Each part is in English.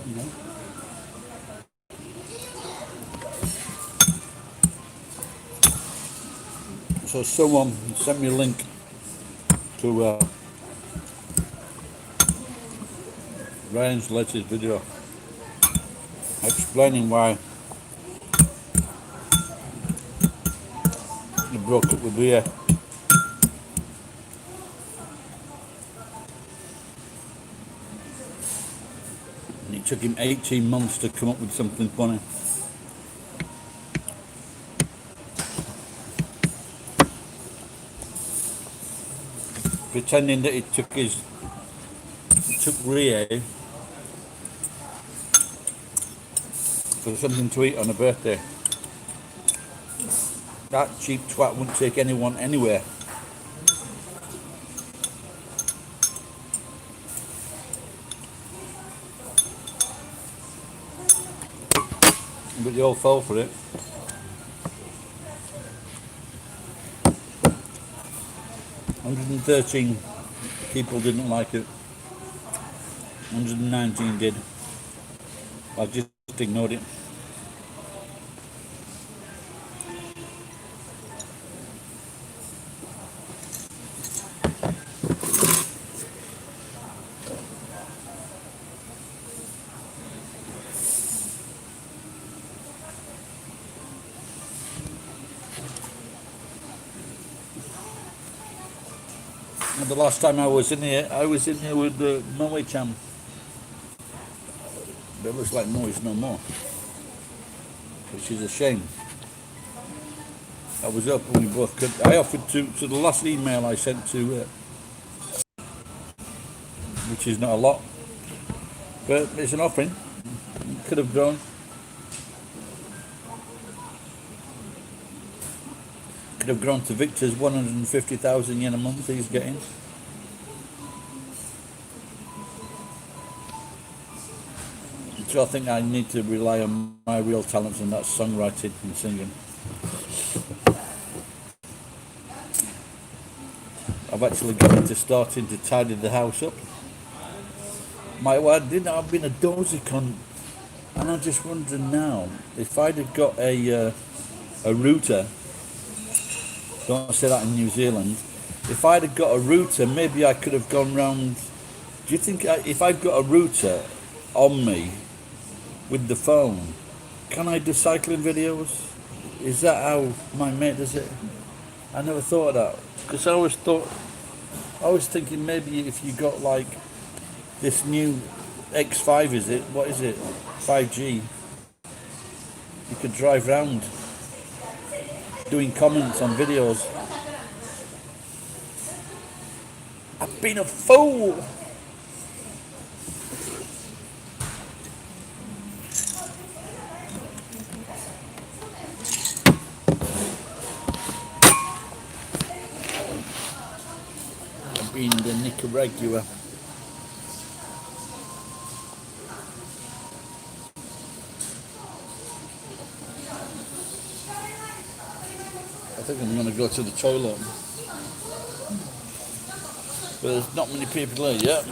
you know. So someone sent me a link to Ryan's latest video explaining why he broke up with Leah. And it took him 18 months to come up with something funny. Pretending that it took Ria for something to eat on her birthday. That cheap twat wouldn't take anyone anywhere. But they all fell for it. 113 people didn't like it. 119 did. I just ignored it. And the last time I was in here with the Moe Cham. But it looks like Moe's no more, which is a shame. I was hoping we both could. I offered to the last email I sent to, which is not a lot, but it's an offering. It could have grown. Could have grown to Victor's 150,000 yen a month he's getting. So I think I need to rely on my real talents, and that's songwriting and singing. I've actually got into starting to tidy the house up. My word, I've been a dozy cunt, and I'm just wondering now if I'd have got a router. Don't say that in New Zealand. If I'd have got a router, maybe I could have gone round. Do you think if I've got a router on me with the phone, can I do cycling videos? Is that how my mate does it? I never thought of that, because I was thinking maybe if you got like this new X5, is it? What is it? 5G. You could drive round doing comments on videos. I've been a fool. I've been to Nicaragua. I think I'm going to go to the toilet. But there's not many people here yet.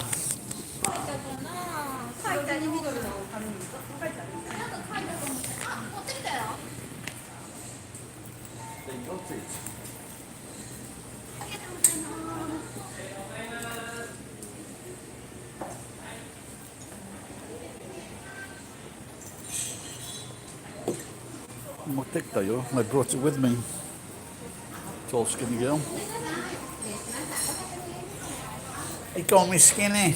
They got it. I brought it with me. Tall, skinny girl. He called me skinny.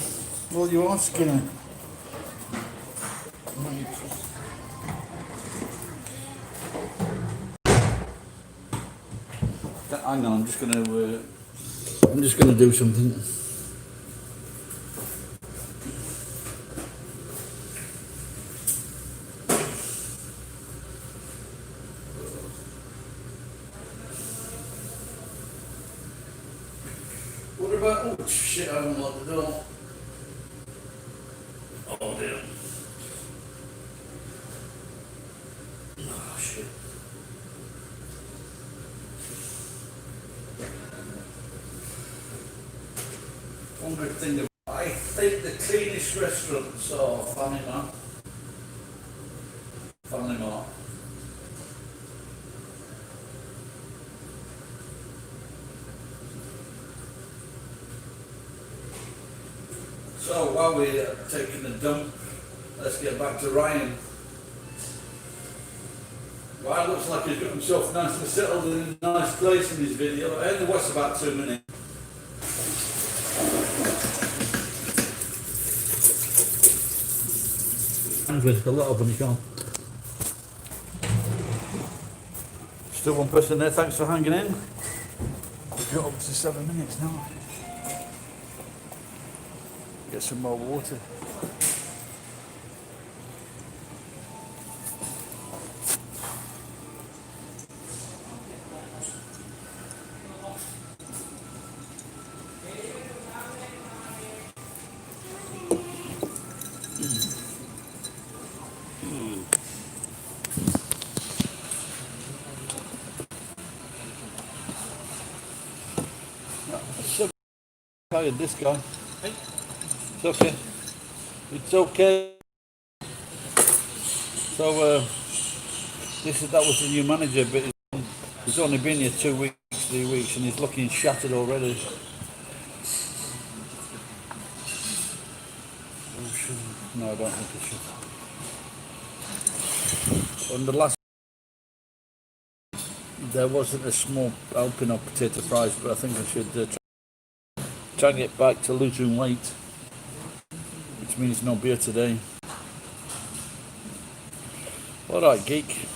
Well, you are skinny. Hang on, I'm just gonna do something. What about? Oh shit! I haven't locked the door. Oh dear. Oh shit. One good thing I think the cleanest restaurants are funny, man. Family Mart. So while we're taking the dump, let's get back to Ryan. Ryan looks like he's got himself nicely settled in a nice place in his video. I only watched about 2 minutes. With a lot of them gone. Still one person there, thanks for hanging in. We've got up to 7 minutes now. Get some more water. So tired, this guy. It's okay. It's okay. So that was the new manager, but he's only been here 2 weeks, 3 weeks, and he's looking shattered already. No, I don't think it should. On the last, there wasn't a small helping of potato fries, but I think I should try and get back to losing weight, which means no beer today. Alright, geek.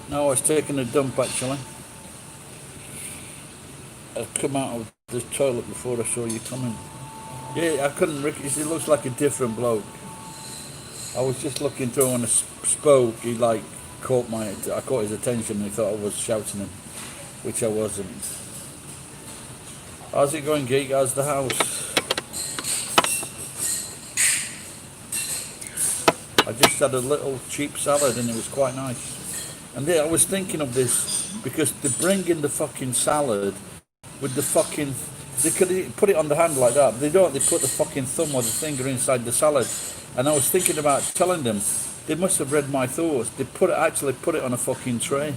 Now I was taking a dump actually. I'd come out of the toilet before I saw you coming. Yeah, I couldn't recognize, it looks like a different bloke. I was just looking through when I spoke, he like I caught his attention and he thought I was shouting him, which I wasn't. How's it going, geek? How's the house? I just had a little cheap salad and it was quite nice. And there, I was thinking of this because they bring in the fucking salad with the fucking, they could put it on the hand like that, but they don't, they put the fucking thumb or the finger inside the salad. And I was thinking about telling them, they must have read my thoughts, they actually put it on a fucking tray.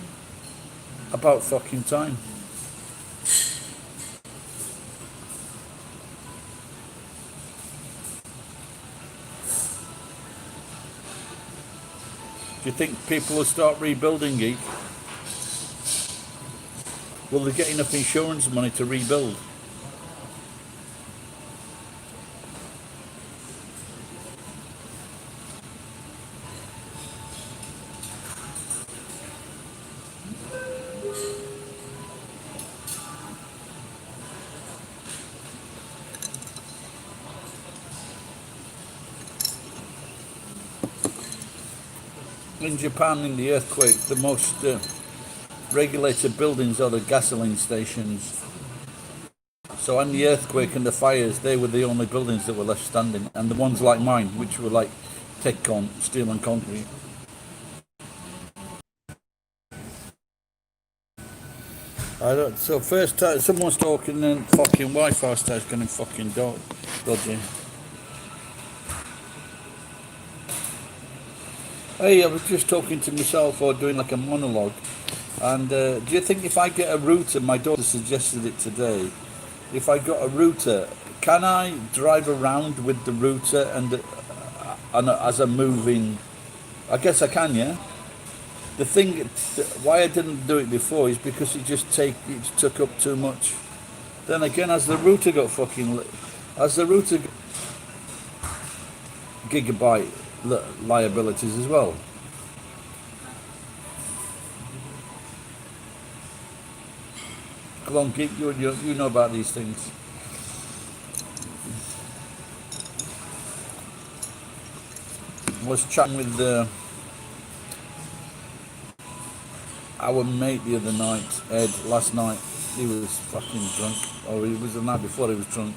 About fucking time. Do you think people will start rebuilding, geek? Will they get enough insurance money to rebuild? In Japan, in the earthquake, the most regulated buildings are the gasoline stations. So in the earthquake and the fires, they were the only buildings that were left standing, and the ones like mine, which were like steel and concrete. I don't. So first time someone's talking, and fucking Wi-Fi starts getting fucking dodgy. Hey, I was just talking to myself or doing like a monologue, and do you think if I get a router, my daughter suggested it today, if I got a router, can I drive around with the router and as I'm moving? I guess I can, yeah? The thing, why I didn't do it before is because it took up too much. Then again, as the router got gigabyte liabilities as well. Come on, geek, you know about these things. I was chatting with our mate the other night, Ed, last night. He was fucking drunk, or he was the night before he was drunk.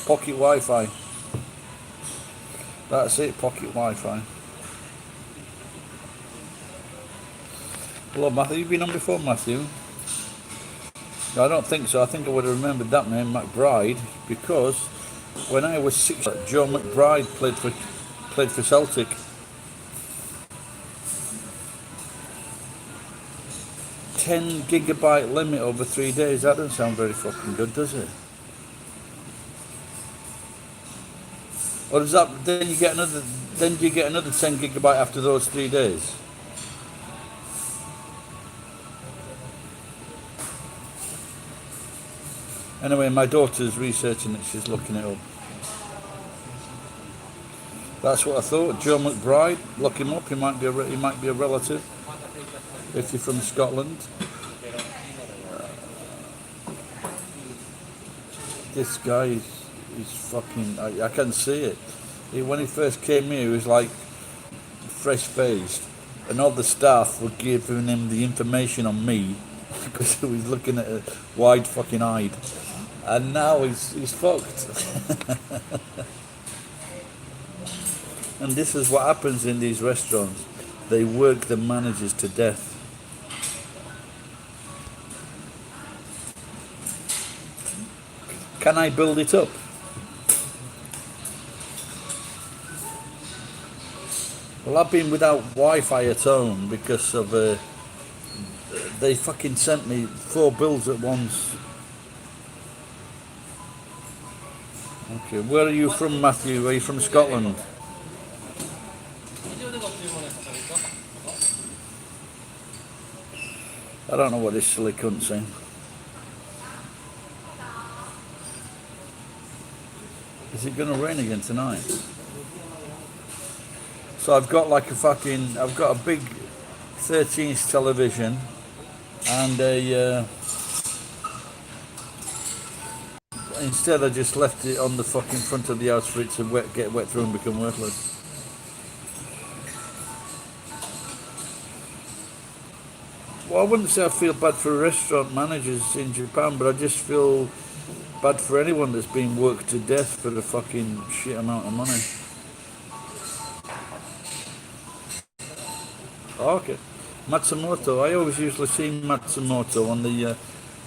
Pocket Wi-Fi. That's it, pocket Wi-Fi. Hello, Matthew. You've been on before, Matthew? No, I don't think so. I think I would have remembered that name, McBride, because when I was 6, Joe McBride played for Celtic. 10 gigabyte limit over 3 days. That doesn't sound very fucking good, does it? Or does that then you get another? Then do you get another 10 gigabyte after those 3 days? Anyway, my daughter's researching it. She's looking it up. That's what I thought. Joe McBride, look him up. He might be a relative if you're from Scotland. This guy is fucking. I can see it. When he first came here, he was like fresh faced, and all the staff were giving him the information on me because he was looking at it wide fucking eyed, and now he's fucked. And this is what happens in these restaurants. They work the managers to death. Can I build it up? Well, I've been without Wi-Fi at home because of they fucking sent me 4 bills at once. Okay, where are you from, Matthew? Are you from Scotland? I don't know what this silly cunt's saying. Is it going to rain again tonight? So I've got like I've got a big 13-inch television and instead I just left it on the fucking front of the house for it to get wet through and become worthless. Well, I wouldn't say I feel bad for restaurant managers in Japan, but I just feel bad for anyone that's been worked to death for a fucking shit amount of money. Oh, okay. Matsumoto. I always usually see Matsumoto on the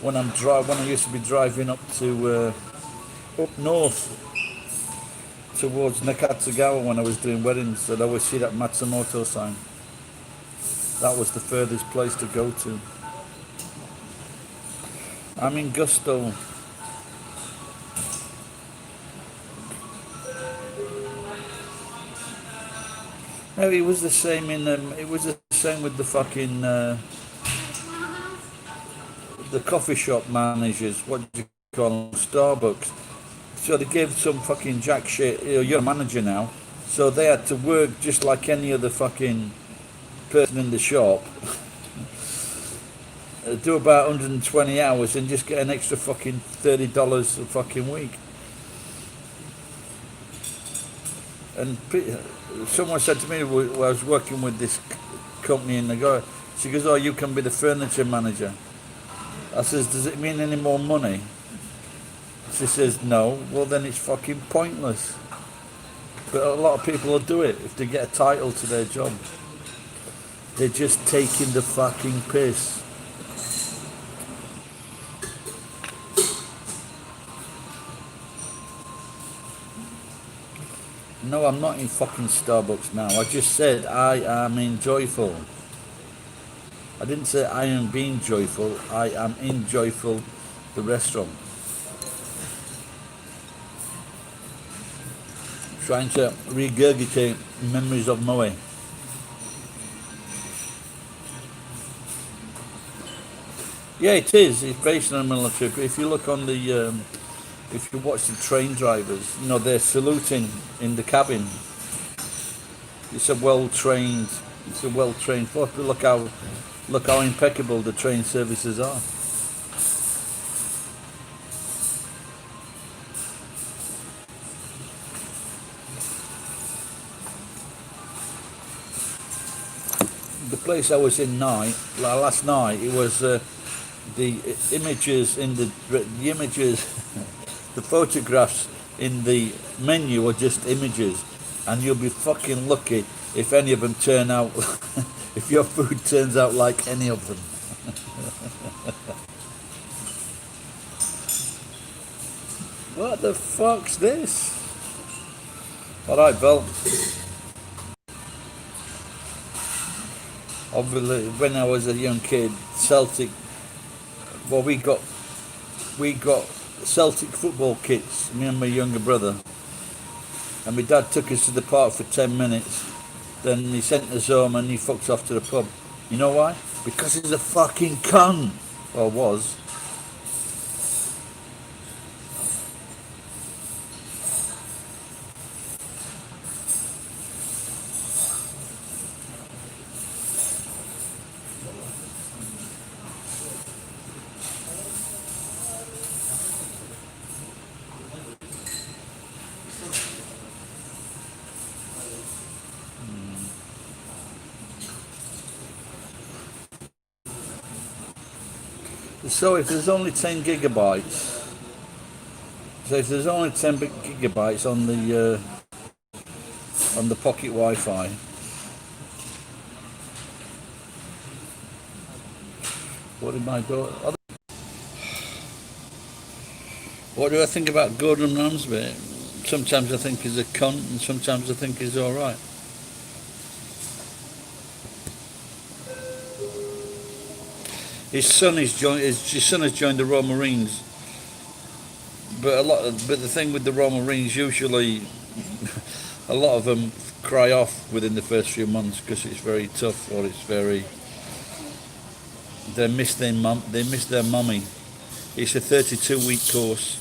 when I used to be driving up to up north towards Nakatsugawa when I was doing weddings. I'd always see that Matsumoto sign. That was the furthest place to go to. I'm in Gusto. No, it was the same in it was the same with the fucking the coffee shop managers. What do you call them? Starbucks. So they gave some fucking jack shit. You're a manager now, so they had to work just like any other fucking person in the shop. Do about 120 hours and just get an extra fucking $30 a fucking week. And someone said to me, I was working with this company, and she goes, "Oh, you can be the furniture manager." I says, "Does it mean any more money?" She says, "No." Well, then it's fucking pointless. But a lot of people will do it if they get a title to their job. They're just taking the fucking piss. No, I'm not in fucking Starbucks now. I just said I am in Joyful. I didn't say I am being joyful. I am in Joyful, the restaurant. Trying to regurgitate memories of Moe. Yeah, it is. It's based on a military. If you look on the, if you watch the train drivers, they're saluting in the cabin. It's a well-trained force. But look how impeccable the train services are. The place I was in last night, it was the images in the images, the photographs in the menu are just images, and you'll be fucking lucky if any of them turn out, if your food turns out like any of them. What the fuck's this? Alright, Bill. Obviously, when I was a young kid, Celtic. Well, we got Celtic football kits. Me and my younger brother, and my dad took us to the park for 10 minutes. Then he sent us home, and he fucked off to the pub. You know why? Because he's a fucking cunt. Or was. So if there's only 10 gigabytes, so if there's only 10 gigabytes on the pocket Wi-Fi, what am I doing? What do I think about Gordon Ramsay? Sometimes I think he's a cunt, and sometimes I think he's all right. His son has joined the Royal Marines, but the thing with the Royal Marines, usually a lot of them cry off within the first few months because it's very tough, or it's very they miss their mummy. It's a 32-week course.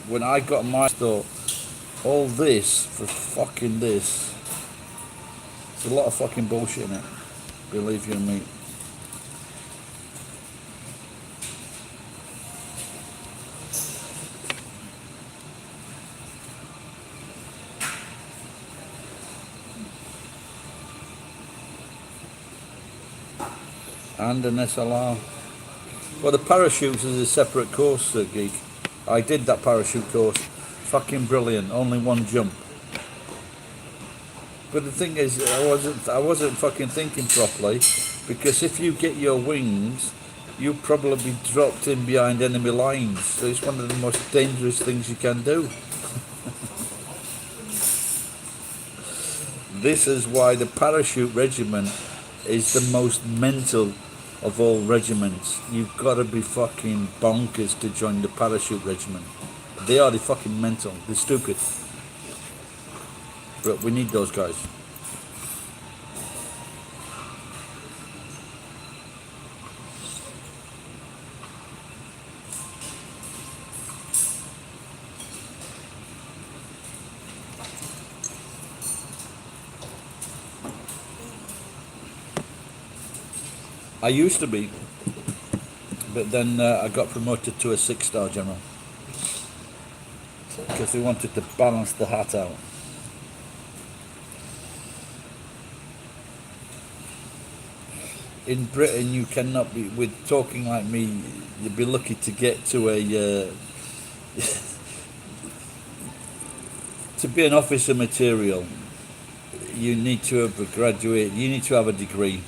When I got my thought, all this for fucking this, there's a lot of fucking bullshit in it. Believe you me. And an SLR. Well, the parachutes is a separate course, Geek. I did that parachute course. Fucking brilliant. Only one jump. But the thing is, I wasn't fucking thinking properly, because if you get your wings, you probably be dropped in behind enemy lines. So it's one of the most dangerous things you can do. This is why the parachute regiment is the most mental of all regiments. You've got to be fucking bonkers to join the parachute regiment. They are the fucking mental. They're stupid. But we need those guys. I used to be, but then I got promoted to a 6-star general because they wanted to balance the hat out. In Britain, you cannot be, with talking like me, you'd be lucky to get to a to be an officer material. You need to have graduated. You need to have a degree.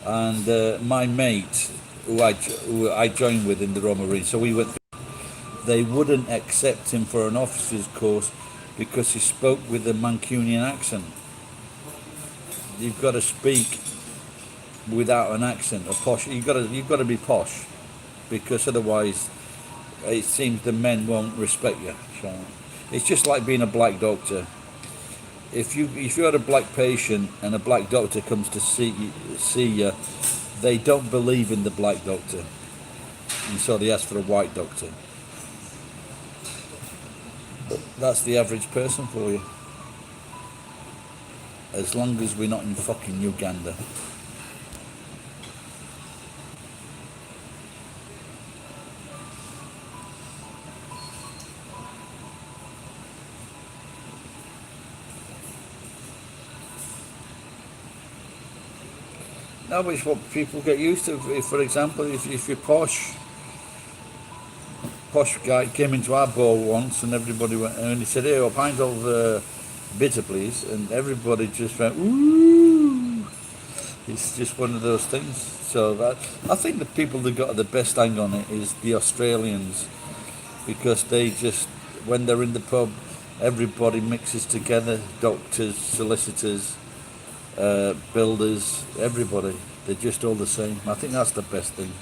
And my mate, who I joined with in the Royal Marines, so we went. They wouldn't accept him for an officer's course because he spoke with a Mancunian accent. You've got to speak without an accent, a posh. You've got to be posh, because otherwise, it seems the men won't respect you. So it's just like being a black doctor. If you had a black patient and a black doctor comes to see you, they don't believe in the black doctor, and so they ask for a white doctor. But that's the average person for you. As long as we're not in fucking Uganda. No, but it's what people get used to. If, for example, if you're posh guy came into our bar once, and everybody went, and he said, "Hey, a pint of bitter, please," and everybody just went, "Ooh!" It's just one of those things. So that, I think the people that got the best hang on it is the Australians, because they just, when they're in the pub, everybody mixes together, doctors, solicitors, builders, everybody. They're just all the same. I think that's the best thing.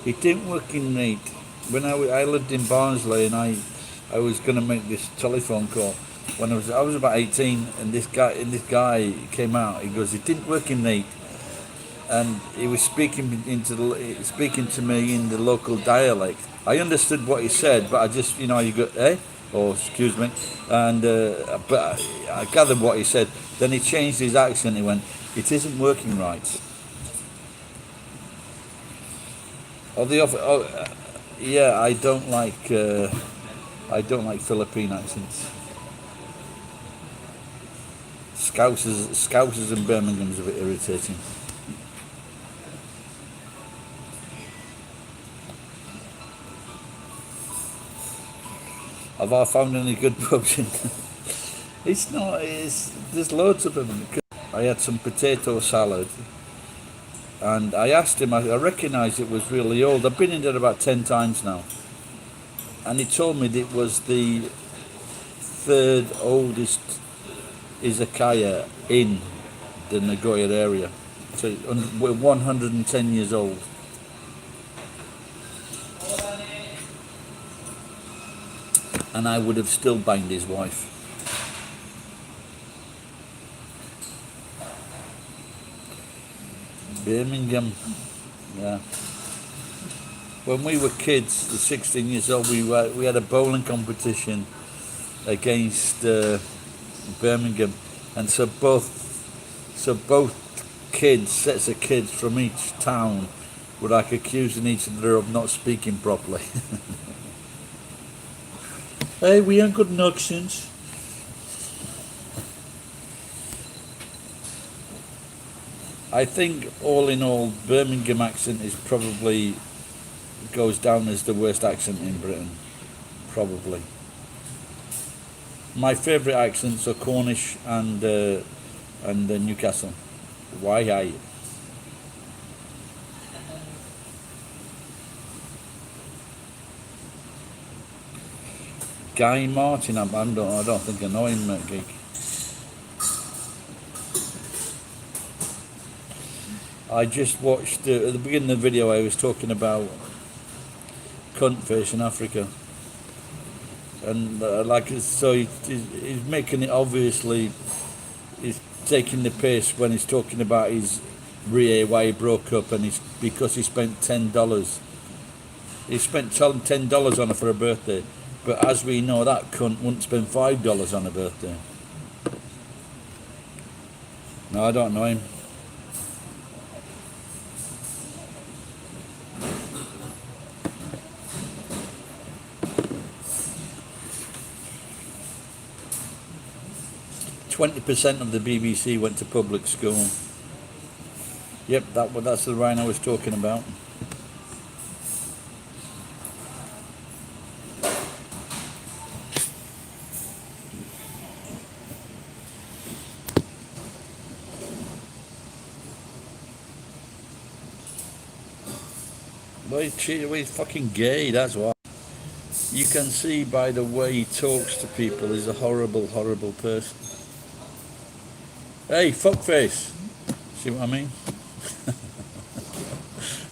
It didn't work in night. When I lived in Barnsley and I was going to make this telephone call when I was about 18, and this guy came out. He goes, it didn't work in night, and he was speaking to me in the local dialect. I understood what he said, but I just, you go, or excuse me, and but I gathered what he said. Then he changed his accent. He went, it isn't working right. Or the other, yeah, I don't like Philippine accents. Scousers and Birmingham's a bit irritating. Have I found any good pubs in? It's not. There's loads of them. I had some potato salad, and I asked him. I recognised it was really old. I've been in there about 10 times now, and he told me that it was the third oldest izakaya in the Nagoya area. So we're 110 years old. And I would have still banged his wife. Birmingham, yeah. When we were kids, 16 years old, we had a bowling competition against Birmingham, and so both kids, sets of kids from each town, were like accusing each other of not speaking properly. Hey, we ain't got an accent. I think all in all, Birmingham accent is probably goes down as the worst accent in Britain. Probably. My favourite accents are Cornish and Newcastle. Why I? Guy Martin, I don't think I know him, geek. I just watched at the beginning of the video. I was talking about cunt fish in Africa, and he's making it obviously. He's taking the piss when he's talking about his why he broke up, and he's because he spent $10. He spent $10 on her for her birthday, but as we know, that cunt wouldn't spend $5 on a birthday. No, I don't know him. %20 of the BBC went to public school. Yep, that's the Rhine I was talking about. Well, he's fucking gay, that's why. You can see by the way he talks to people, he's a horrible, horrible person. Hey, fuckface! See what I mean?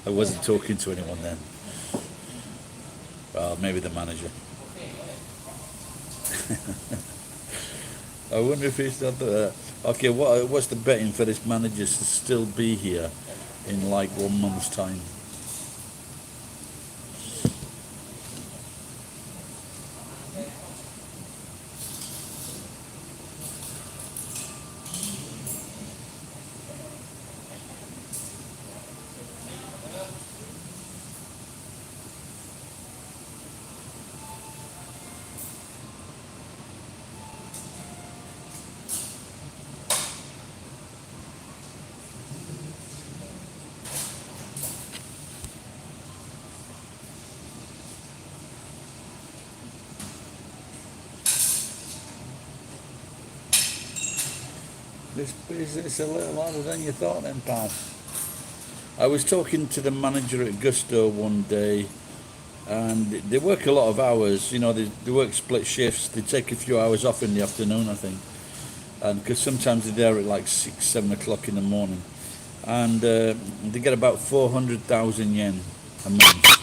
I wasn't talking to anyone then. Well, maybe the manager. I wonder if he's not the... Okay, what's the betting for this manager to still be here in like 1 month's time? It's a little harder than you thought then, pal. I was talking to the manager at Gusto one day, and they work a lot of hours. You know, they work split shifts. They take a few hours off in the afternoon, I think, and because sometimes they're there at like 6, 7 o'clock in the morning, and they get about 400,000 yen a month.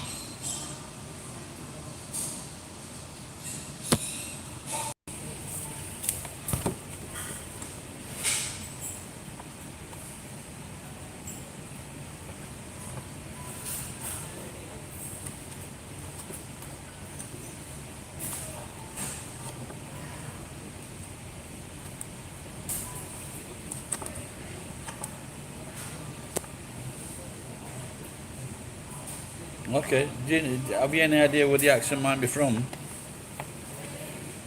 Okay, have you any idea where the accent might be from?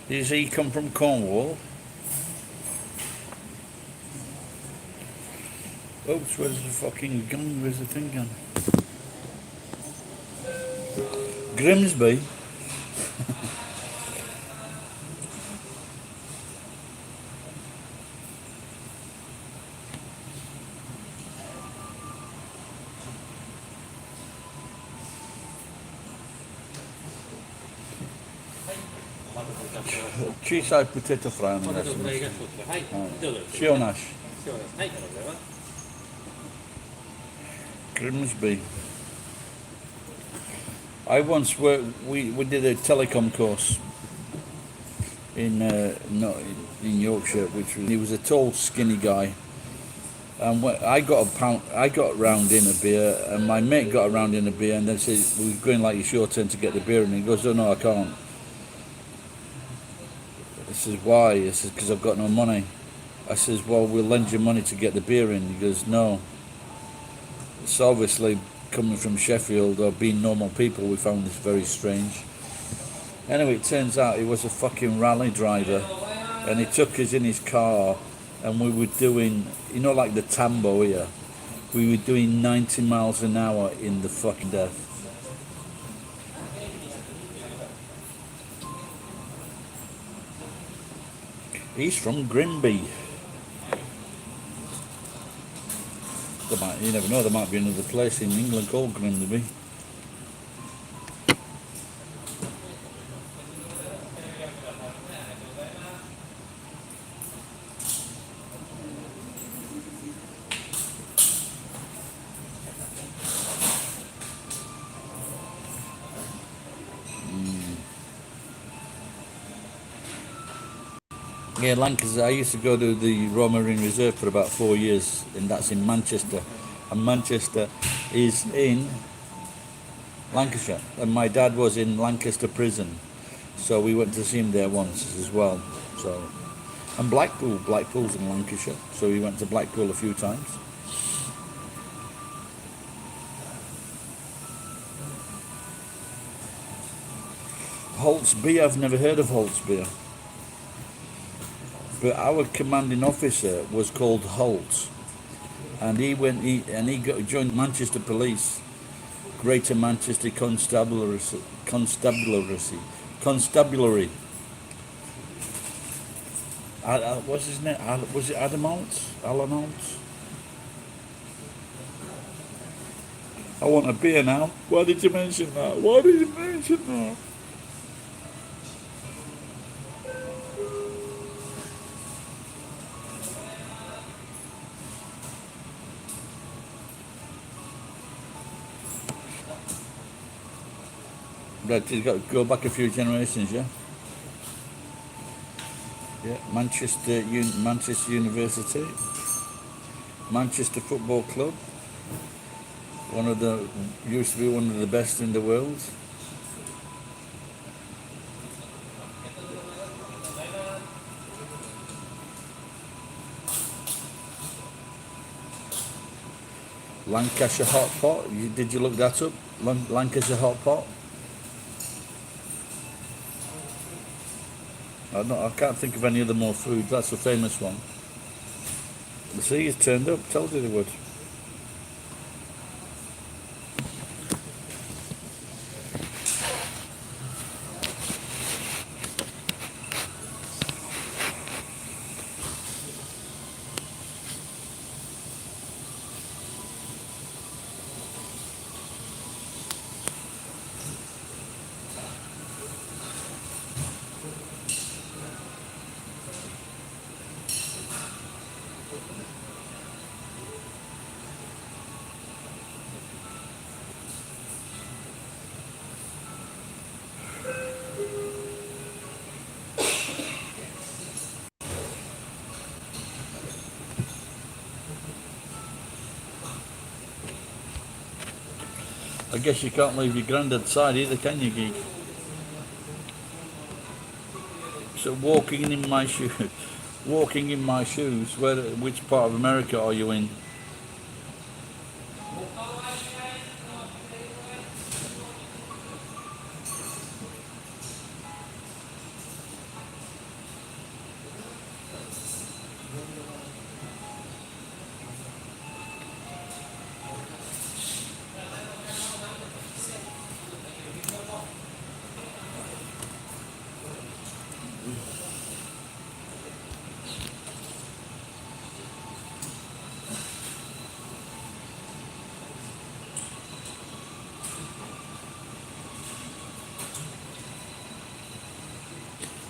Does he come from Cornwall? Oops, where's the fucking gun? Where's the thing gun? Grimsby? Cheeside potato fry on the rest of it. Shionash. Grimsby. I once worked, we did a telecom course in in Yorkshire, which was, he was a tall, skinny guy. And I got I got round in a beer, and my mate got around in a beer, and then said, "We're going like it's your turn to get the beer," and he goes, "Oh no, I can't." I says, "Why?" He says, "Because I've got no money." I says, "Well, we'll lend you money to get the beer in." He goes, "No." So obviously, coming from Sheffield or being normal people, we found this very strange. Anyway, it turns out he was a fucking rally driver, and he took us in his car, and we were doing, you know, like the Tambo here. We were doing 90 miles an hour in the fucking death. He's from Grimby. You never know, there might be another place in England called Grimby. Yeah, Lancaster. I used to go to the Royal Marine Reserve for about 4 years, and that's in Manchester. And Manchester is in Lancashire. And my dad was in Lancaster Prison, so we went to see him there once as well. So, and Blackpool's in Lancashire, so we went to Blackpool a few times. Holt's I've never heard of Holt's but our commanding officer was called Holt, and he joined Manchester Police, Greater Manchester Constabulary. What's his name? Was it Adam Holt? Alan Holt? I want a beer now. Why did you mention that? Why did you mention that? Right, you've got to go back a few generations, yeah? Yeah, Manchester University, Manchester Football Club, used to be one of the best in the world. Lancashire Hot Pot, did you look that up? Lancashire Hot Pot? I can't think of any other more foods. That's a famous one. See, he's turned up. Told you they would. I guess you can't leave your granddad's side either, can you, geek? So walking in my shoes, walking in my shoes. Which part of America are you in?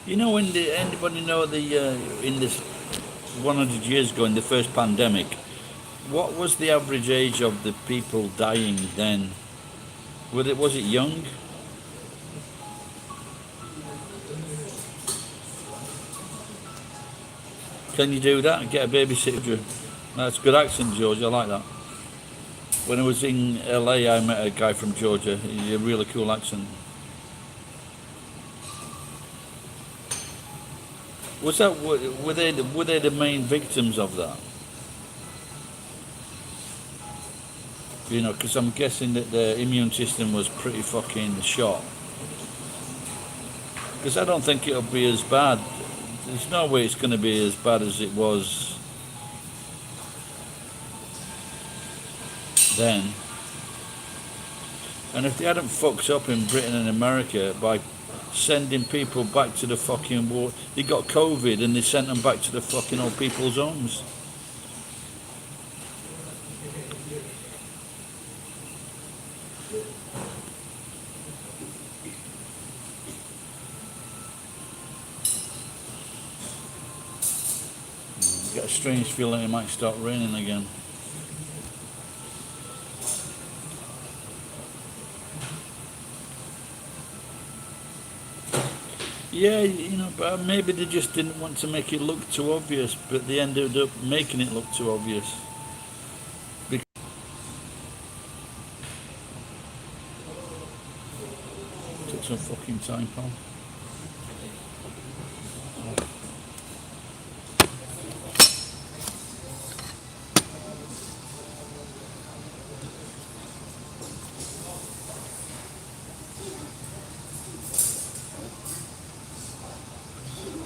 You know, anybody know in this 100 years ago in the first pandemic, what was the average age of the people dying then? Was it young? Can you do that? Get a babysitter? That's a good accent, George. I like that. When I was in LA, I met a guy from Georgia. He had a really cool accent. Were they the main victims of that? You know, because I'm guessing that the immune system was pretty fucking shot. Because I don't think it'll be as bad. There's no way it's going to be as bad as it was then. And if they hadn't fucked up in Britain and America by sending people back to the fucking war, they got COVID and they sent them back to the fucking old people's homes. Got a strange feeling it might start raining again. Yeah, you know, but maybe they just didn't want to make it look too obvious, but they ended up making it look too obvious. Took some fucking time, pal.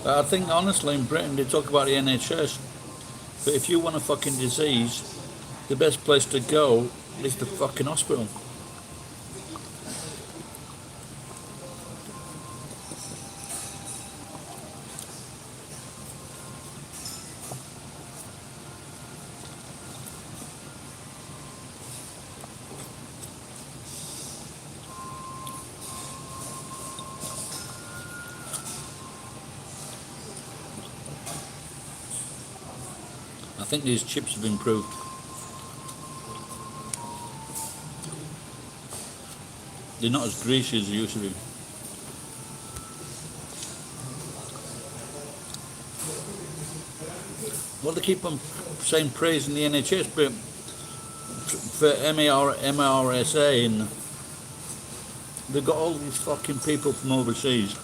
I think honestly in Britain they talk about the NHS, but if you want a fucking disease, the best place to go is the fucking hospital. I think these chips have improved. They're not as greasy as they used to be. Well, they keep on saying praising the NHS, but for MRSA, and they've got all these fucking people from overseas.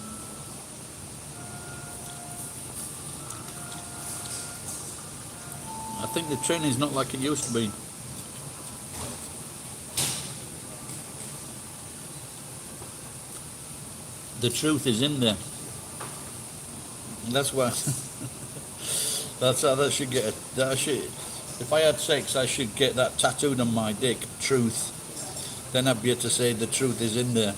I think the training's not like it used to be. The truth is in there. And that's why. That's how that should get. If I had sex, I should get that tattooed on my dick. Truth. Then I'd be able to say the truth is in there.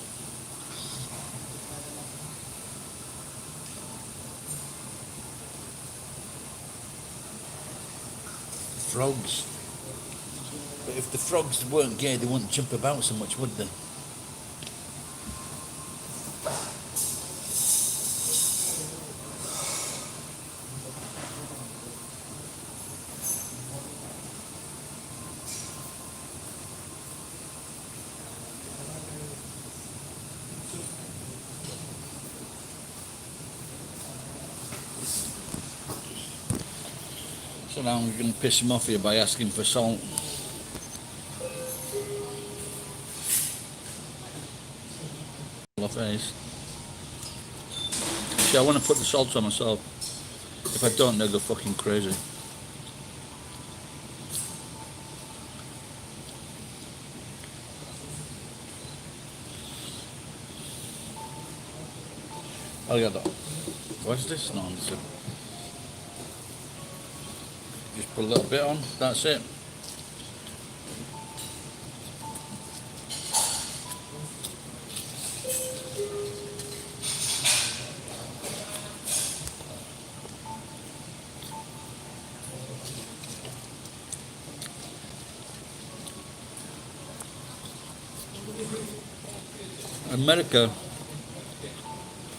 Frogs. But if the frogs weren't gay, they wouldn't jump about so much, would they? So now I'm going to piss him off here by asking for salt. face. See, I want to put the salt on myself. If I don't, they'll go fucking crazy. I got that. What's this nonsense? Just put a little bit on, that's it. America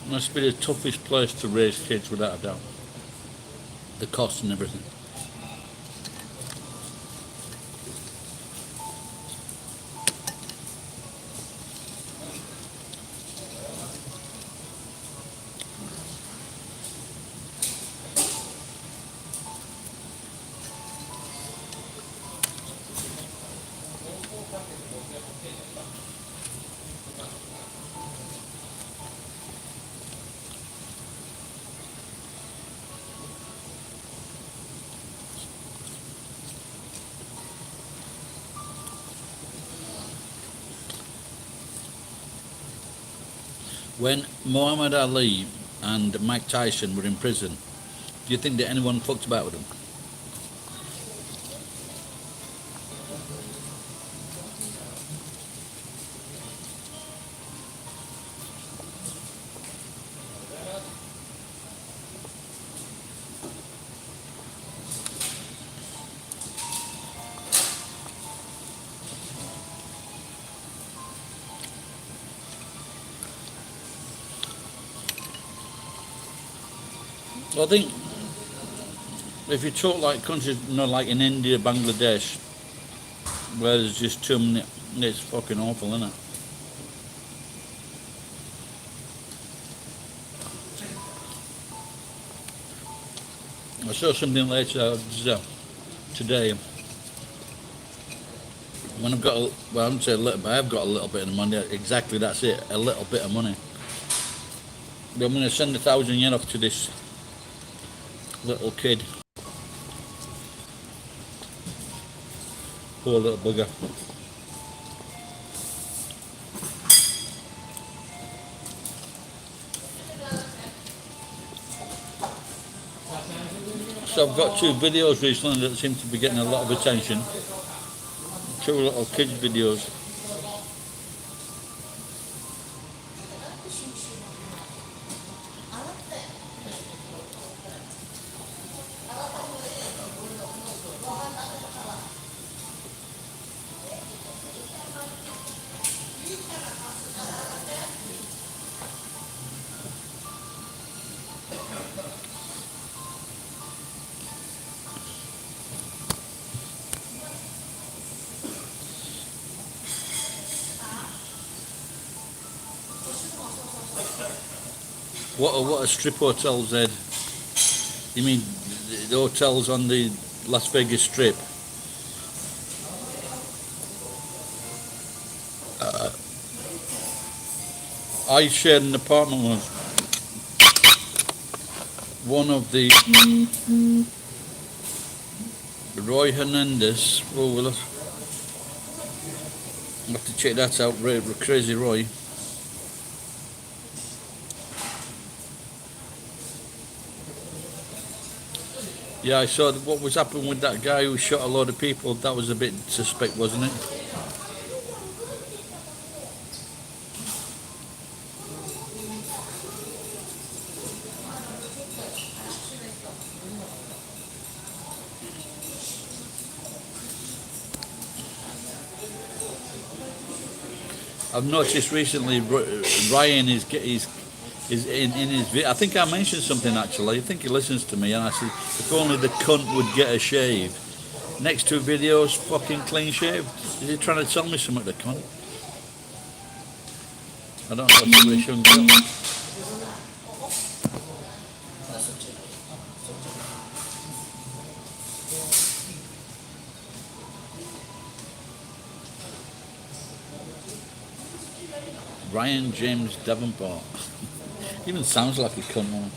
must be the toughest place to raise kids, without a doubt. The cost and everything. When Muhammad Ali and Mike Tyson were in prison, do you think that anyone fucked about with them? I think if you talk like countries, like in India, Bangladesh, where there's just too many, it's fucking awful, isn't it? I saw something later today. When I've got, I wouldn't say a little bit, I've got a little bit of money. Exactly, that's it, a little bit of money. But I'm going to send 1,000 yen off to this little kid. Poor little bugger. So I've got 2 videos recently that seem to be getting a lot of attention. 2 little kids videos. What a strip hotel, Zed? You mean the hotels on the Las Vegas Strip? I shared an apartment with one of the Roy Hernandez. Oh, we'll have to check that out. Crazy Roy. Yeah, I saw what was happening with that guy who shot a load of people. That was a bit suspect, wasn't it? I've noticed recently Ryan is in his. I think I mentioned something actually. I think he listens to me, and I said, if only the cunt would get a shave. Next 2 videos, fucking clean shaved. Is he trying to tell me something, the cunt? I don't know what he shouldn't do. Ryan James Davenport. Even sounds like a cunt man.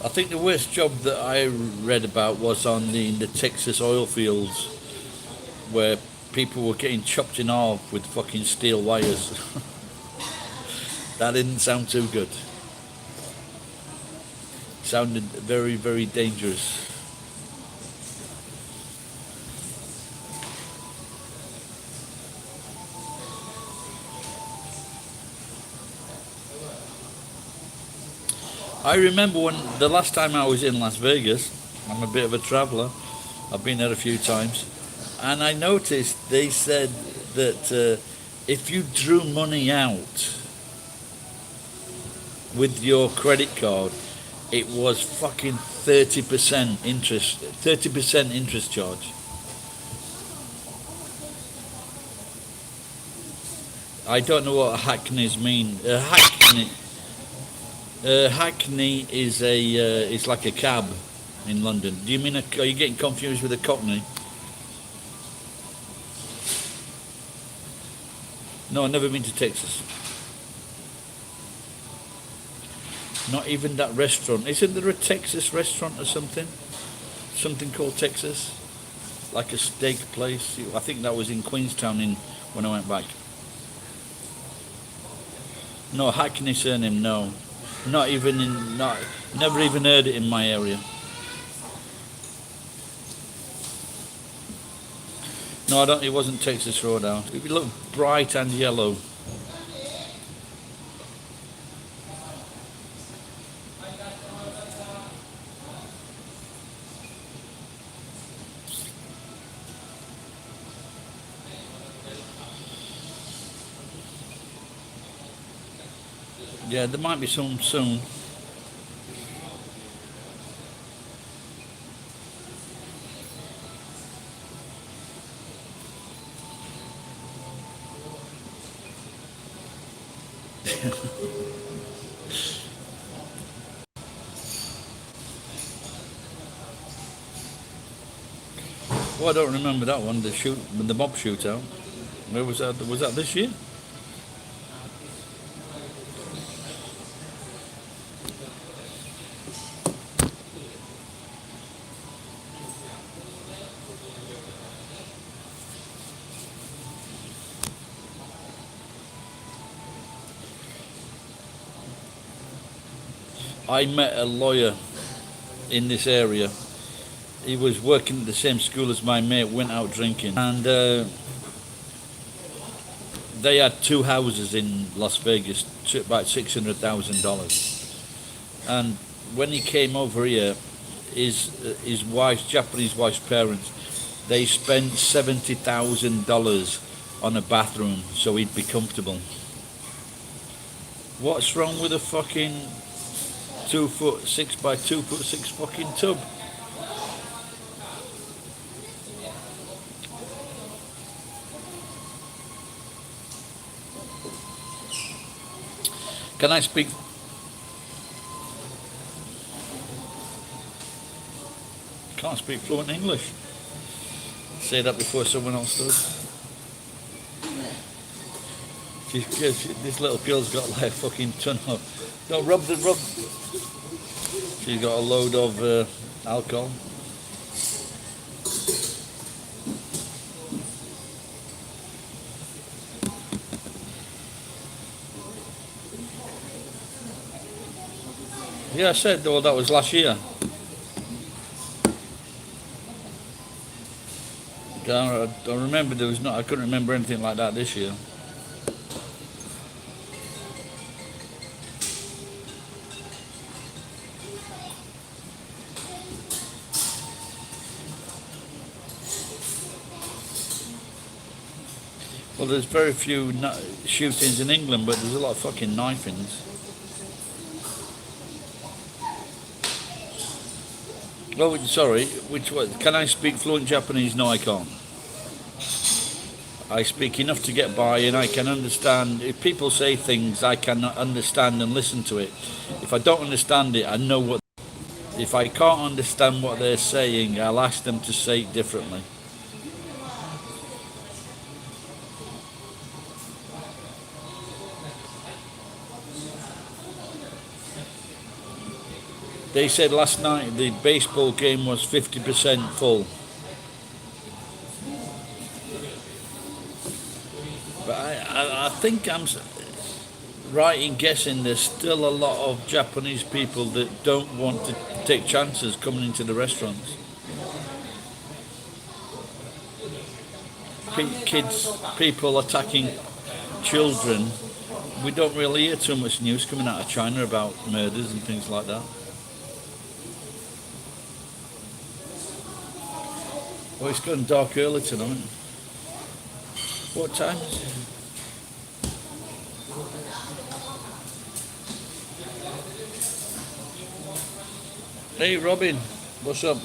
I think the worst job that I read about was on the Texas oil fields where people were getting chopped in half with fucking steel wires. That didn't sound too good. Sounded very, very dangerous. I remember when the last time I was in Las Vegas, I'm a bit of a traveller, I've been there a few times, and I noticed they said that if you drew money out with your credit card, it was fucking 30% interest, 30% interest charge. I don't know what hackneys mean. Hackney is like a cab in London. Do you mean are you getting confused with a cockney? No, I've never been to Texas. Not even that restaurant. Isn't there a Texas restaurant or something? Something called Texas? Like a steak place? I think that was in Queenstown when I went back. No, Hackney surname, no. Never even heard it in my area. No, I don't, it wasn't Texas Roadhouse. It looked bright and yellow. Yeah, there might be some soon. Well, I don't remember that one. The mob shootout. Where was that? Was that this year? I met a lawyer in this area. He was working at the same school as my mate, went out drinking, and they had two houses in Las Vegas, about $600,000. And when he came over here, his wife's Japanese wife's parents, they spent $70,000 on a bathroom so he'd be comfortable. What's wrong with a fucking 2'6" by 2'6" fucking tub? Can I speak? Can't speak fluent English. Say that before someone else does. This little girl's got like a fucking ton of. No, rub. She's got a load of alcohol. Yeah, I said, well, that was last year. I remember there was not. I couldn't remember anything like that this year. Well, there's very few shootings in England, but there's a lot of fucking knifings. Oh, sorry, which one? Can I speak fluent Japanese? No, I can't. I speak enough to get by, and I can understand. If people say things, I can understand and listen to it. If I don't understand it, I know what. If I can't understand what they're saying, I'll ask them to say it differently. They said last night the baseball game was 50% full. But I think I'm right in guessing there's still a lot of Japanese people that don't want to take chances coming into the restaurants. Kids, people attacking children. We don't really hear too much news coming out of China about murders and things like that. Well, it's gone dark early tonight. What time is it? Hey Robin, what's up?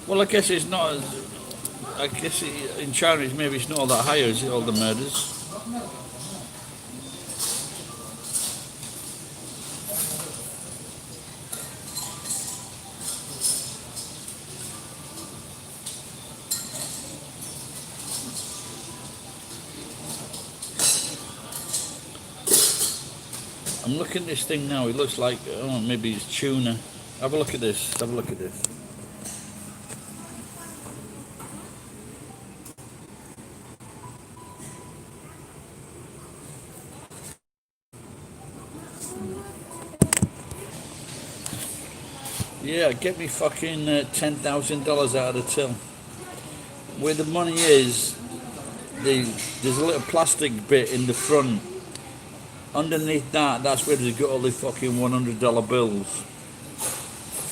Well, I guess it's not as, I guess in China maybe it's not all that high, is it, all the murders? I'm looking at this thing now, it looks like, oh, maybe it's tuna. Have a look at this, have a look at this. Yeah, get me fucking $10,000 out of the till. Where the money is, there's a little plastic bit in the front. Underneath that, that's where they've got all the fucking $100 bills.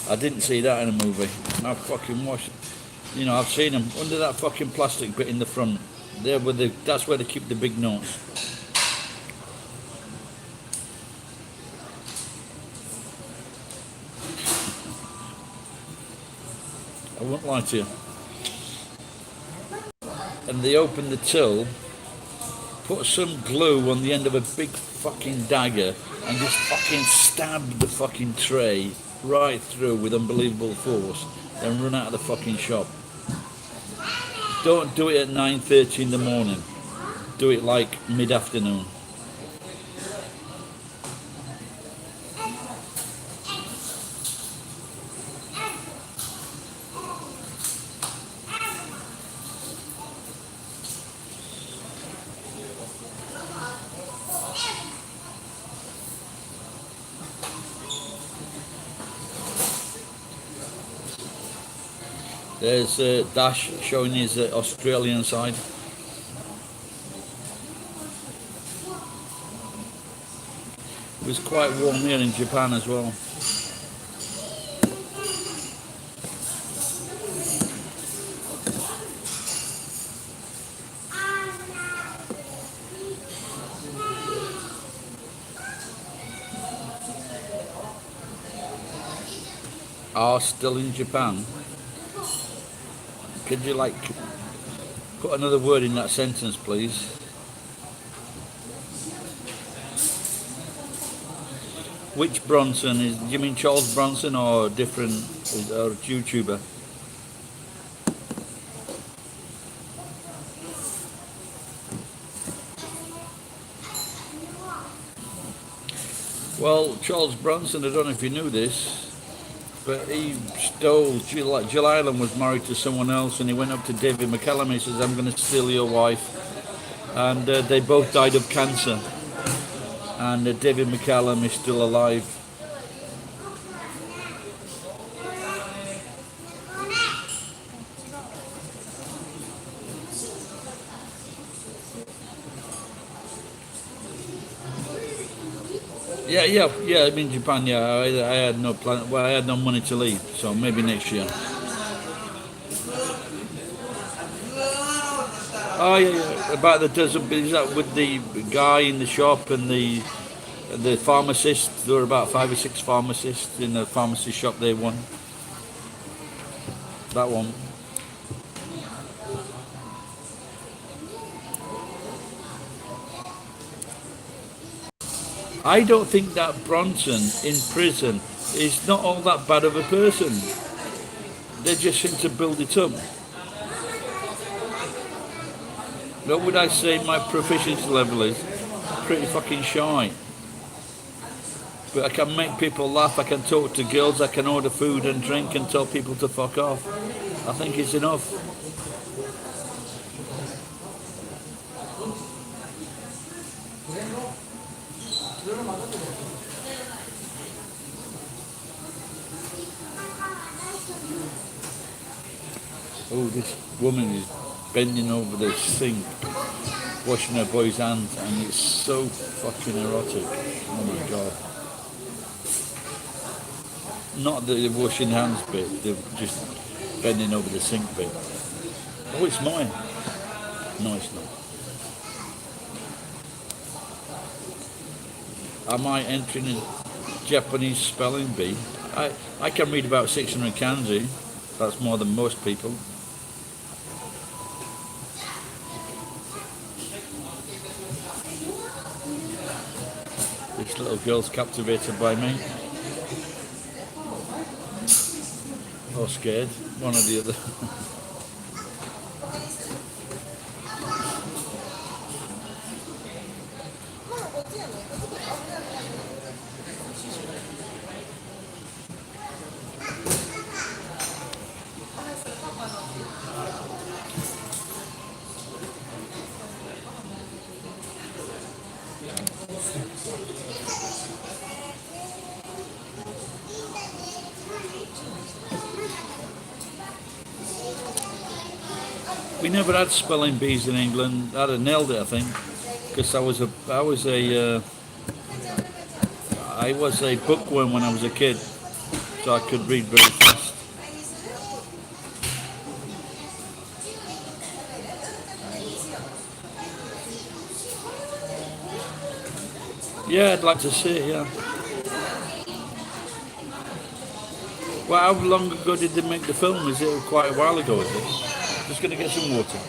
I didn't see that in a movie. I fucking watched, you know, I've seen them under that fucking plastic bit in the front. There, where that's where they keep the big notes. I won't lie to you. And they open the till, put some glue on the end of a big fucking dagger, and just fucking stab the fucking tray right through with unbelievable force, then run out of the fucking shop. Don't do it at 9:30 in the morning. Do it like mid-afternoon. There's Dash showing his Australian side. It was quite warm here in Japan as well. Are still in Japan. Could you like put another word in that sentence, please? Which Bronson is? Do you mean Charles Bronson or different or YouTuber? Well, Charles Bronson, I don't know if you knew this, but he stole, Jill Island was married to someone else, and he went up to David McCallum, he says, I'm going to steal your wife. And they both died of cancer. And David McCallum is still alive. Yeah, yeah, yeah. I'm in Japan. Yeah, I had no plan. Well, I had no money to leave, so maybe next year. Oh yeah, yeah. About the dozen. Is that with the guy in the shop and the pharmacist? There were about 5 or 6 pharmacists in the pharmacy shop. They won that one. I don't think that Bronson in prison is not all that bad of a person. They just seem to build it up. What would I say my proficiency level is? Pretty fucking shy. But I can make people laugh, I can talk to girls, I can order food and drink and tell people to fuck off. I think it's enough. Oh, this woman is bending over the sink, washing her boy's hands, and it's so fucking erotic. Oh my god. Not the washing hands bit, they're just bending over the sink bit. Oh, it's mine. No, it's not. Am I entering a Japanese spelling bee? I can read about 600 kanji. That's more than most people. This little girl's captivated by me. Or scared. One or the other. We never had spelling bees in England. I'd have nailed it, I think, because I was a bookworm when I was a kid, so I could read very fast. Yeah, I'd like to see it. Yeah. Well, how long ago did they make the film? Is it quite a while ago? Is it? Just gonna get some water.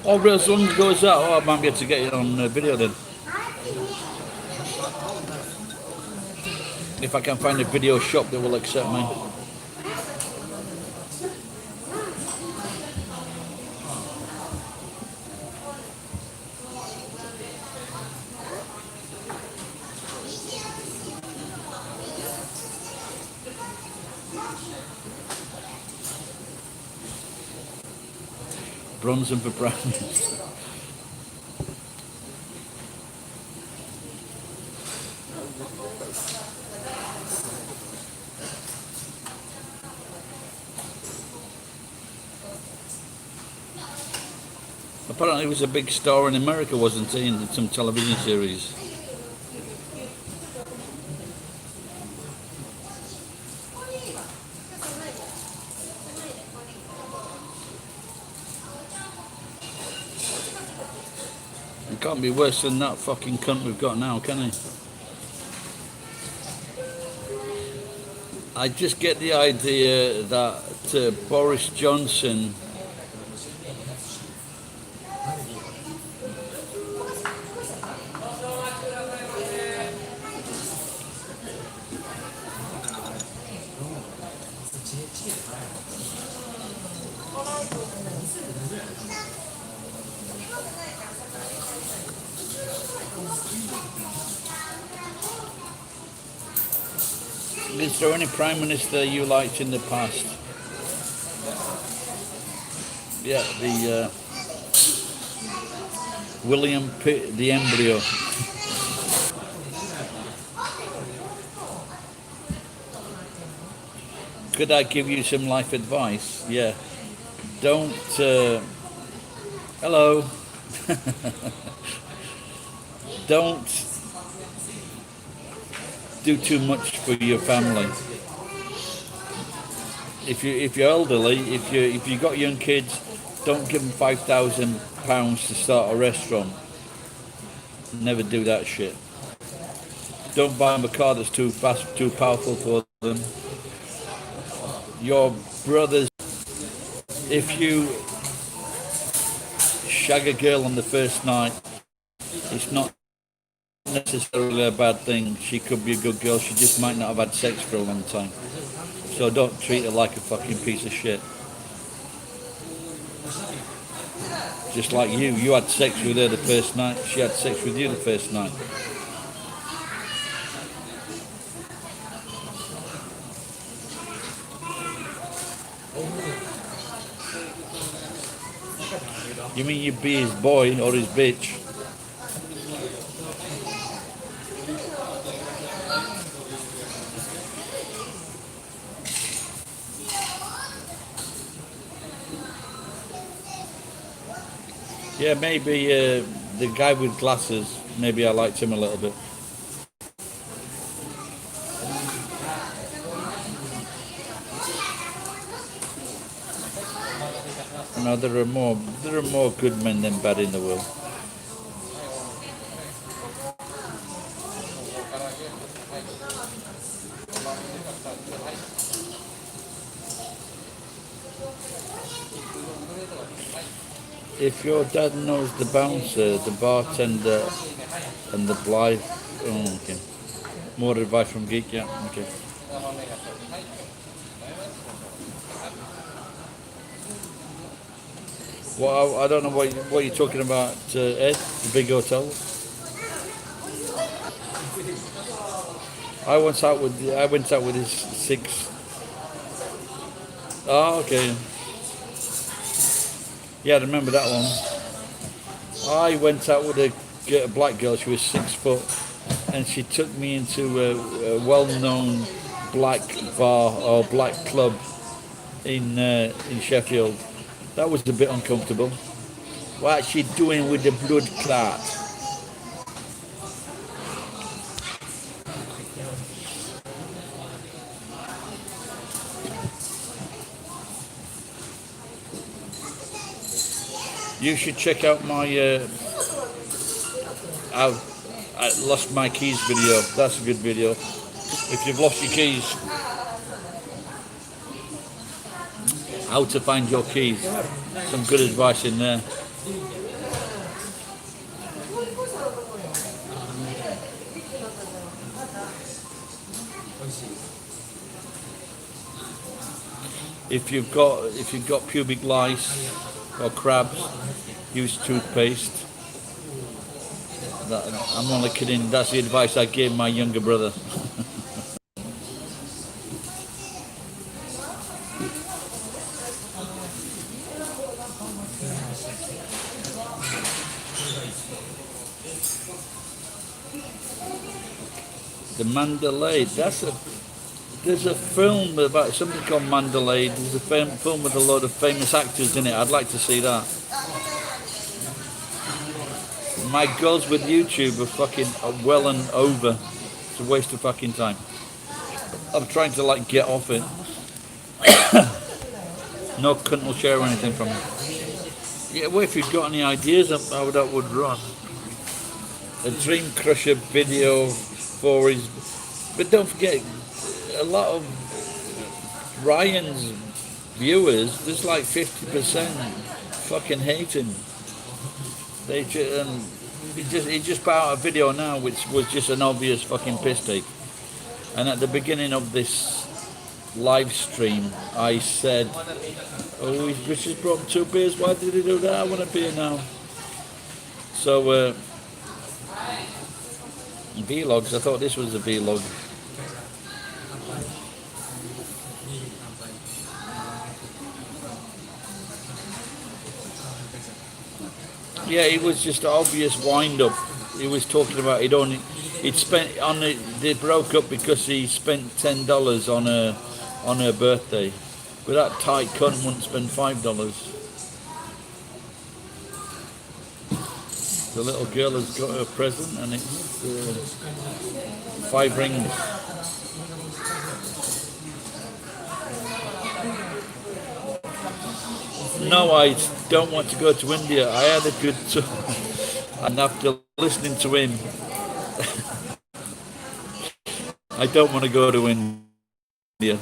Oh, but as long ago as that, oh, I might be able to get it on video then. If I can find a video shop that will accept me. Bronze and for brownies. Apparently, it was a big star in America, wasn't he, in some television series? It can't be worse than that fucking cunt we've got now, can he? I just get the idea that Boris Johnson is there any prime minister you liked in the past? Yeah, William Pitt, the embryo. Could I give you some life advice? Yeah. Don't. Hello. Don't do too much for your family. If you're elderly, if you got young kids, don't give them £5,000 to start a restaurant. Never do that shit. Don't buy them a car that's too fast, too powerful for them. Your brothers, if you shag a girl on the first night, it's not necessarily a bad thing. She could be a good girl, she just might not have had sex for a long time. So don't treat her like a fucking piece of shit. Just like you had sex with her the first night, she had sex with you the first night. You mean you'd be his boy or his bitch? Yeah, maybe the guy with glasses, maybe I liked him a little bit. No, there are more good men than bad in the world. If your dad knows the bouncer, the bartender, and the Blythe, oh, okay. More advice from Geek, yeah, okay. Well, I don't know what you're talking about, Ed, the big hotel. I went out with his six. Oh, okay. Yeah, I remember that one. I went out with a black girl. She was 6 foot, and she took me into a well-known black bar or black club in Sheffield. That was a bit uncomfortable. What's she doing with the blood clot? You should check out my I lost my keys video. That's a good video. If you've lost your keys, how to find your keys. Some good advice in there. If you've got pubic lice or crabs, use toothpaste. I'm only kidding. That's the advice I gave my younger brother. The Mandalay. There's a film about something called Mandalay. There's a film with a lot of famous actors in it. I'd like to see that. My goals with YouTube are fucking well and over. It's a waste of fucking time. I'm trying to get off it. No cunt will share anything from it. Yeah, well, if you've got any ideas how that would run. A Dream Crusher video for his... But don't forget, a lot of Ryan's viewers, there's like 50% fucking hate him. He just put out a video now which was just an obvious fucking piss take. And at the beginning of this live stream, I said, "Oh, he's just brought 2 beers. Why did he do that? I want a beer now." So, vlogs. I thought this was a vlog. Yeah, it was just an obvious wind up. He was talking about he'd spent on it. They broke up because he spent $10 on her birthday. But that tight cunt wouldn't spend $5. The little girl has got her present, and it's 5 rings. No, I don't want to go to India. I had a good time, and after listening to him, I don't want to go to India.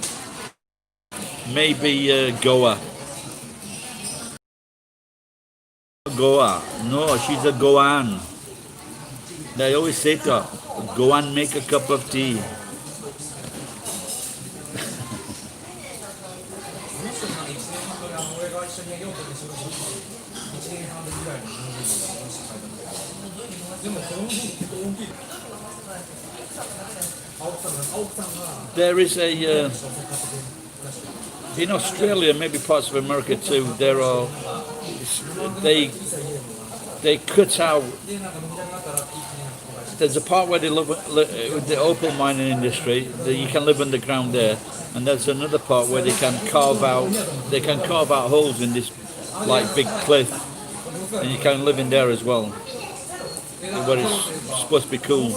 Maybe Goa. Goa. No, she's a Goan. They always say to her, go and make a cup of tea. There is a in Australia, maybe parts of America too. There are they cut out. There's a part where they live with the opal mining industry. You can live underground there, and there's another part where they can carve out. They can carve out holes in this like big cliff, and you can live in there as well. Where it's supposed to be cool.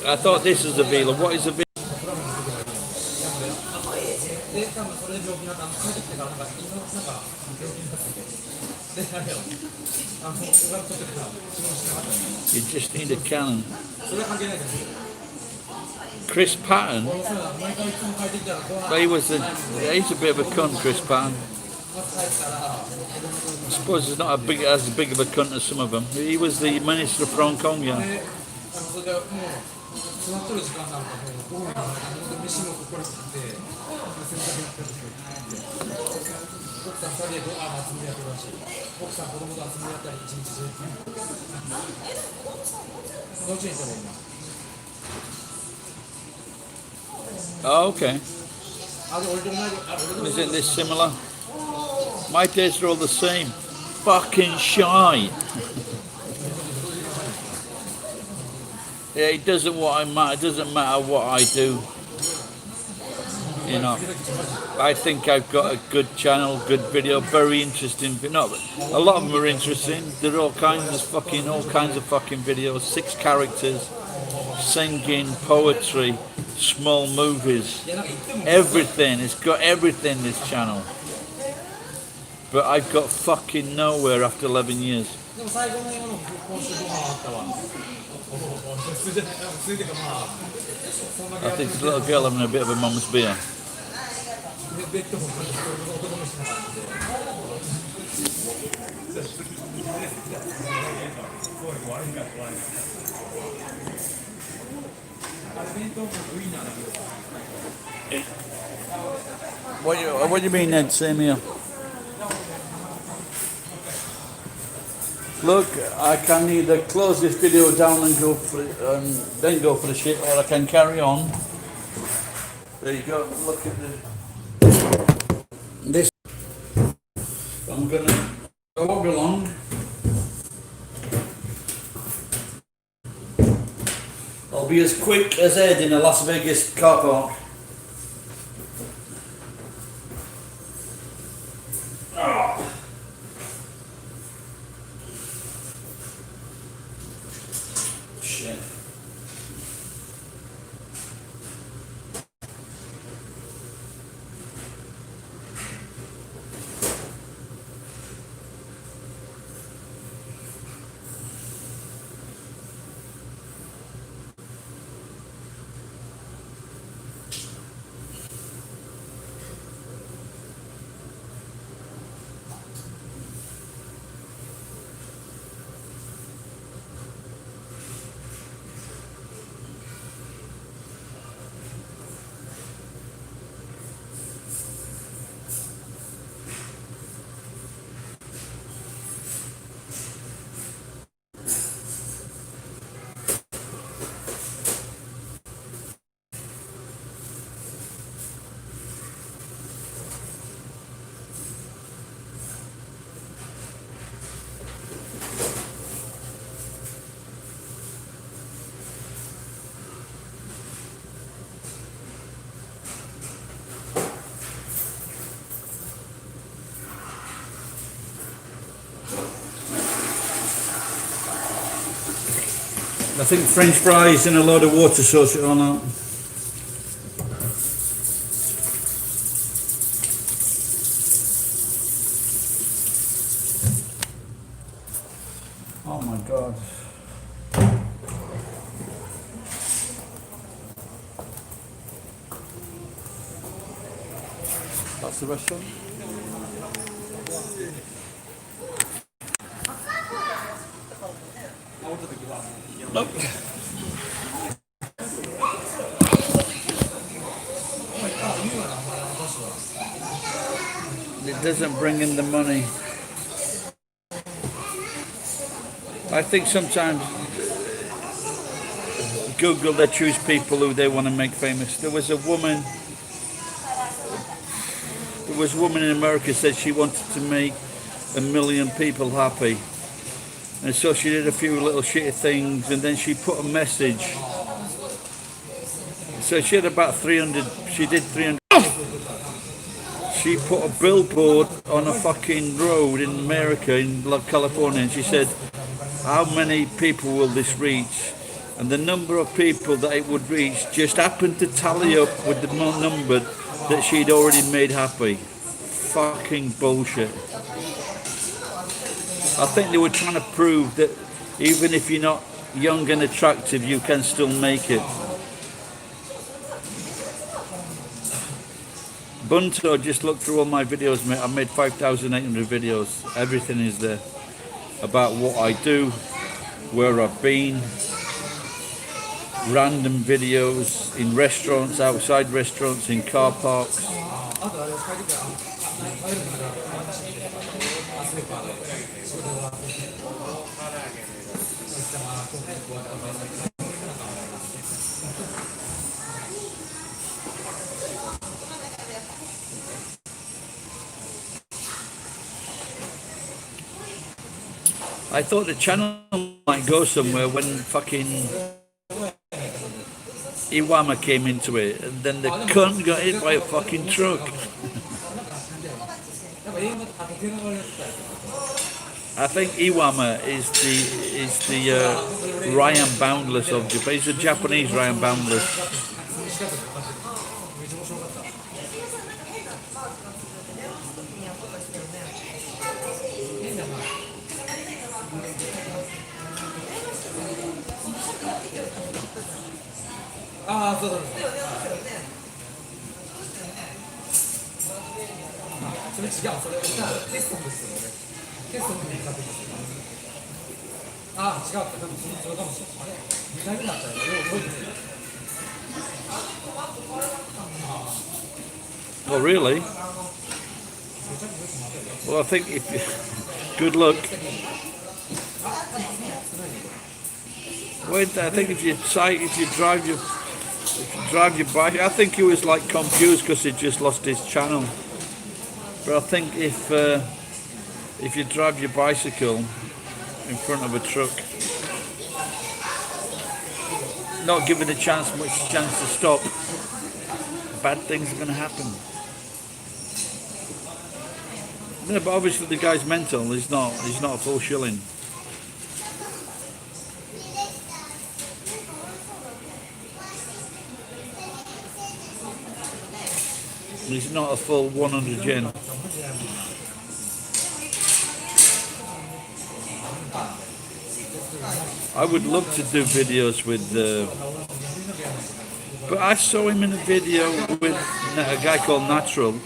I thought this was a Vila. What is a Vila? You just need a cannon. Chris Patton. He's a bit of a cunt, Chris Patton. I suppose he's not as big of a cunt as some of them. He was the minister of Hong Kong, yeah. Oh, okay. Isn't this similar? My tastes are all the same. Fucking shy. Yeah, it doesn't It doesn't matter what I do. You know, I think I've got a good channel, good video, very interesting. No, a lot of them are interesting. There are all kinds of fucking videos. 6 characters, singing, poetry, small movies, everything. It's got everything, this channel. But I've got fucking nowhere after 11 years. I think this little girl having a bit of a mum's beer. What do you mean, Ned? Same here. Look, I can either close this video down and go for it, then go for the shit, or I can carry on. There you go. Look at this. I'm gonna walk along. I'll be as quick as Ed in a Las Vegas car park. Shit. I think French fries and a load of water sort it all out. Oh my God. That's the restaurant? Nope. It doesn't bring in the money. I think sometimes Google, they choose people who they want to make famous. There was a woman in America said she wanted to make 1 million people happy. And so she did a few little shitty things, and then she put a message. So she had about 300, she did 300. She put a billboard on a fucking road in America, in California, and she said, how many people will this reach? And the number of people that it would reach just happened to tally up with the number that she'd already made happy. Fucking bullshit. I think they were trying to prove that even if you're not young and attractive, you can still make it. Bunto, just look through all my videos, mate. I made 5,800 videos. Everything is there about what I do, where I've been, random videos in restaurants, outside restaurants, in car parks. I thought the channel might go somewhere when fucking Iwama came into it, and then the cunt got hit by a fucking truck. I think Iwama is the Ryan Boundless of Japan. He's the Japanese Ryan Boundless. Oh, really? Well, I think if good luck. Wait, I think if you drive your bike, I think he was like confused because he just lost his channel. But I think if you drive your bicycle in front of a truck, not given much chance to stop, bad things are going to happen. Yeah, but obviously the guy's mental. He's not a full shilling. He's not a full 100 yen. I would love to do videos with, but I saw him in a video with a guy called Natural,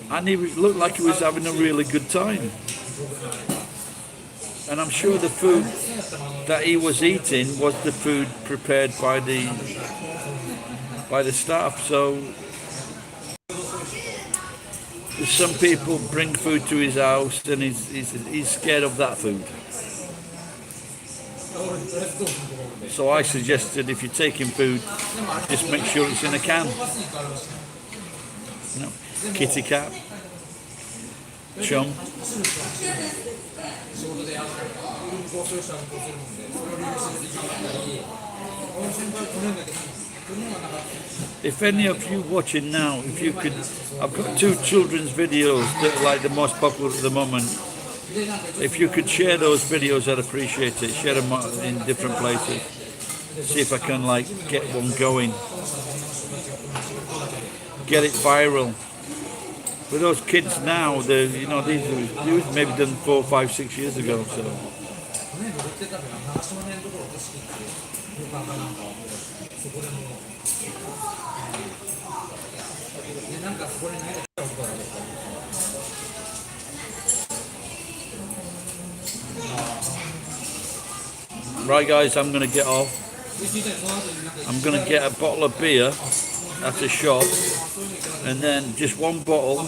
and he looked like he was having a really good time. And I'm sure the food that he was eating was the food prepared by the staff. So some people bring food to his house, and he's scared of that food. So I suggested if you're taking food, just make sure it's in a can. You know, Kitty Cat, Chum. If any of you watching now, if you could, I've got 2 children's videos that are like the most popular at the moment. If you could share those videos, I'd appreciate it. Share them in different places. See if I can like get one going, get it viral. With those kids now, these were maybe done 4, 5, 6 years ago. So right, guys, I'm gonna get off. I'm gonna get a bottle of beer at a shop, and then just one bottle,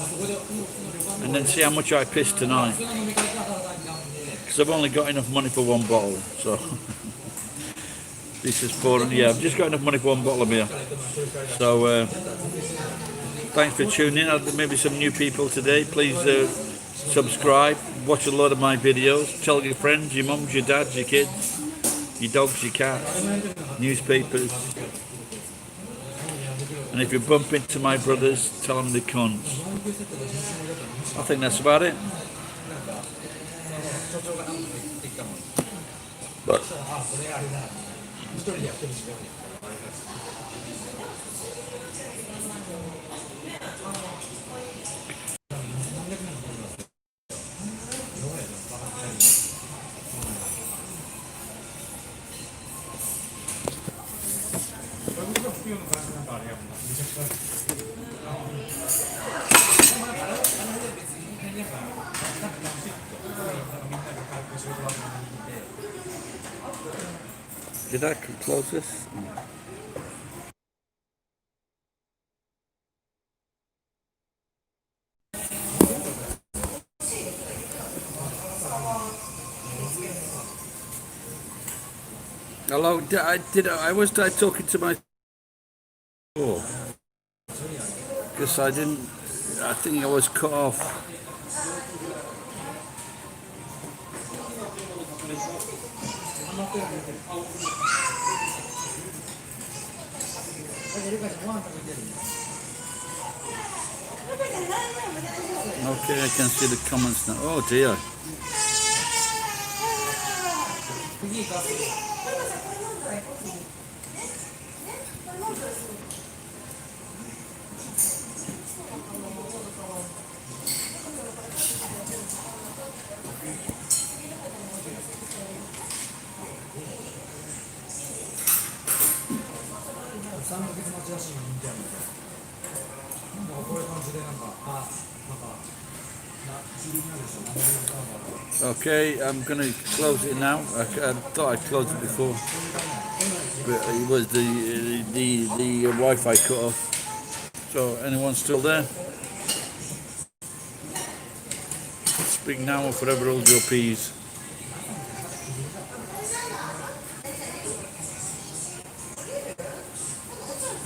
and then see how much I piss tonight. Because I've only got enough money for one bottle, so this is for, yeah, I've just got enough money for one bottle of beer. So thanks for tuning in. Maybe some new people today. Please subscribe, watch a lot of my videos, tell your friends, your mums, your dads, your kids, your dogs, your cats, newspapers. And if you bump into my brothers, tell them they're cunts. I think that's about it. But did I close this? Hello, was I talking to my... Oh, because I think I was cut off. Okay, I can see the comments now. Oh dear. Okay, I'm going to close it now. I thought I closed it before, but it was the Wi-Fi cut off. So anyone still there? Speak now or forever hold your peace.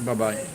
Bye bye.